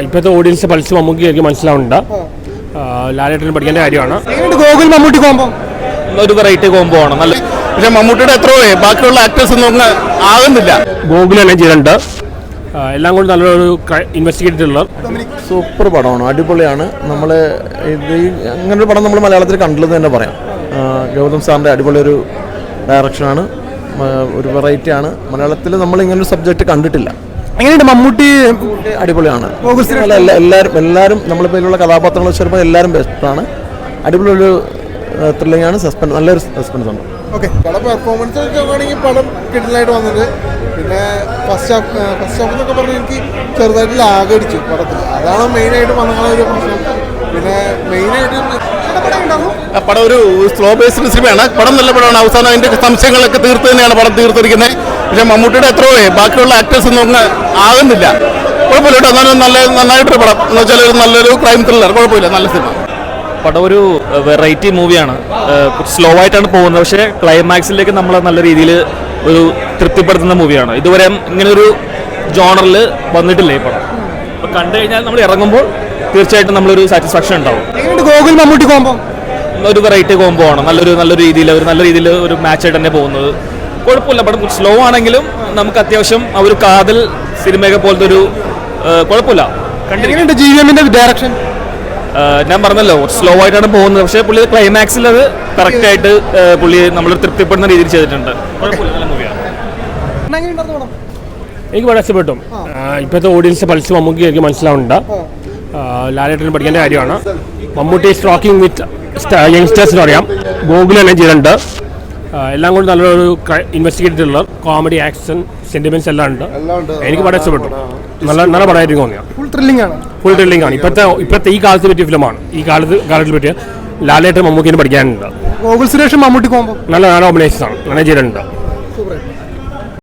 ഇപ്പോഴത്തെ audience pulse Mammookka മനസ്സിലാവുന്നുണ്ട്. ലാലേട്ടന് പഠിക്കേണ്ട കാര്യമാണ്. ഗോകുൽ മമ്മൂട്ടി കോമ്പോ ഒരു വെറൈറ്റി കോമ്പോ ആണ് നല്ല. പക്ഷെ മമ്മൂട്ടിയുടെ എത്രയോ ബാക്കിയുള്ള ആക്ടേഴ്സ് ഒന്നും ആകുന്നില്ല. ഗോകുൽ തന്നെ ചെയ്തിട്ടുണ്ട്. എല്ലാം കൊണ്ട് നല്ലൊരു ഇൻവെസ്റ്റിഗേറ്റീവ് സൂപ്പർ പടമാണ്, അടിപൊളിയാണ്. നമ്മൾ അങ്ങനൊരു പടം നമ്മൾ മലയാളത്തിൽ കണ്ടില്ലെന്ന് തന്നെ പറയാം. ഗൗതം സാറിൻ്റെ അടിപൊളി ഒരു ഡയറക്ഷനാണ്, ഒരു വെറൈറ്റിയാണ്. മലയാളത്തിൽ നമ്മൾ ഇങ്ങനൊരു സബ്ജക്റ്റ് കണ്ടിട്ടില്ല. എങ്ങനെയുണ്ട് മമ്മൂട്ടി? അടിപൊളിയാണ്. എല്ലാവരും നമ്മളിപ്പോൾ കഥാപാത്രങ്ങൾ വെച്ചപ്പോൾ എല്ലാവരും ബെസ്റ്റാണ്. അടിപൊളി ഒരു ത്രില്ലിംഗ് ആണ്, സസ്പെൻസ്, നല്ലൊരു സസ്പെൻസ് ഉണ്ട്. ഓക്കെ, പടം പെർഫോമൻസ് നോക്കുകയാണെങ്കിൽ പടം കിട്ടലായിട്ട് വന്നത്. പിന്നെ ഫസ്റ്റ് ഹാഫ് എന്നൊക്കെ പറഞ്ഞാൽ എനിക്ക് ചെറുതായിട്ട് ലാഗടിച്ചു പടത്തിൽ. അതാണ് മെയിനായിട്ട് വന്ന ഒരു പ്രശ്നം. പിന്നെ മെയിനായിട്ട് പടം ഒരു സ്ലോ ബേസ്ഡ് സിനിമയാണ്. പടം നല്ല പടമാണ്. അവസാനം അതിൻ്റെ സംശയങ്ങളൊക്കെ തീർത്ത് തന്നെയാണ് പടം തീർത്തിരിക്കുന്നത്. പക്ഷേ മമ്മൂട്ടിയുടെ എത്രയോ ബാക്കിയുള്ള ആക്ടേഴ്സ് ഒന്നും ആകുന്നില്ല. കുഴപ്പമില്ല കേട്ടോ, നന്നായിട്ടൊരു പടം എന്ന് വെച്ചാൽ നല്ലൊരു ക്രൈം ത്രില്ലർ. കുഴപ്പമില്ല, നല്ല സിനിമ. പടം ഒരു വെറൈറ്റി മൂവിയാണ്. സ്ലോ ആയിട്ടാണ് പോകുന്നത്, പക്ഷേ ക്ലൈമാക്സിലേക്ക് നമ്മൾ നല്ല രീതിയിൽ ഒരു തൃപ്തിപ്പെടുത്തുന്ന മൂവിയാണ്. ഇതുവരെ ഇങ്ങനൊരു ജോണറിൽ വന്നിട്ടില്ല ഈ പടം. അപ്പോൾ കണ്ടു കഴിഞ്ഞാൽ നമ്മൾ ഇറങ്ങുമ്പോൾ തീർച്ചയായിട്ടും നമ്മളൊരു സാറ്റിസ്ഫാക്ഷൻ ഉണ്ടാവും. ഗോകുൽ മമ്മൂട്ടി കോമ്പോ ഒരു വെറൈറ്റി കോമ്പോ ആണ്. നല്ല രീതിയിൽ ഒരു മാച്ചായിട്ട് തന്നെ പോകുന്നത്. കുഴപ്പമില്ല, പടം സ്ലോ ആണെങ്കിലും നമുക്ക് അത്യാവശ്യം ആ ഒരു കാതൽ സിനിമയൊക്കെ പോലത്തെ ഒരു കുഴപ്പമില്ല. കണ്ടിരിക്കുന്നുണ്ട്. GVM-ന്റെ ഡയറക്ഷൻ ഞാൻ പറഞ്ഞല്ലോ, സ്ലോ ആയിട്ടാണ് പോകുന്നത്, പക്ഷേ പുള്ളി ക്ലൈമാക്സിൽ അത് കറക്റ്റായിട്ട് പുള്ളി നമ്മൾ തൃപ്തിപ്പെടുന്ന രീതിയിൽ ചെയ്തിട്ടുണ്ട്. കുഴപ്പമില്ല, നല്ല മൂവിയാണ്. എനിക്ക് വളരെ ഇഷ്ടപ്പെട്ടു. ഇപ്പോഴത്തെ ഓഡിയൻസ് പൾസ് മമ്മൂക്ക് മനസ്സിലാവുന്നുണ്ട്. ലാലേട്ടന് പഠിക്കേണ്ട കാര്യമാണ്. മമ്മൂട്ടി ഈസ് ടോക്കിംഗ് വിത്ത് യങ്സ്റ്റേഴ്സിന് അറിയാം. ഗോകുൽ തന്നെ ചെയ്തിട്ടുണ്ട്. എല്ലാം കൊണ്ട് നല്ലൊരു ഇൻവെസ്റ്റിഗേറ്റീവ് കോമഡി, ആക്ഷൻ, സെന്റിമെന്റ്സ് എല്ലാം ഉണ്ട്. എനിക്ക് വളരെ ഇഷ്ടപ്പെട്ടു. നല്ല പടമായിട്ട് തോന്നിയ ഫുൾ ത്രില്ലിംഗ് ആണ്. ഇപ്പോഴത്തെ ഈ കാലത്ത് പറ്റിയ ഫിലിമാണ്. ഈ കാലത്തിൽ പറ്റിയ ലാലേട്ടൻ മമ്മൂക്കിന് പഠിക്കാനുണ്ട്. ഗോകുൽ സുരേഷ് മമ്മൂട്ടി കോമ്പോ നല്ല കോമ്പിനേഷൻസ് ആണ്. നല്ല ചെയ്തിട്ടുണ്ട്.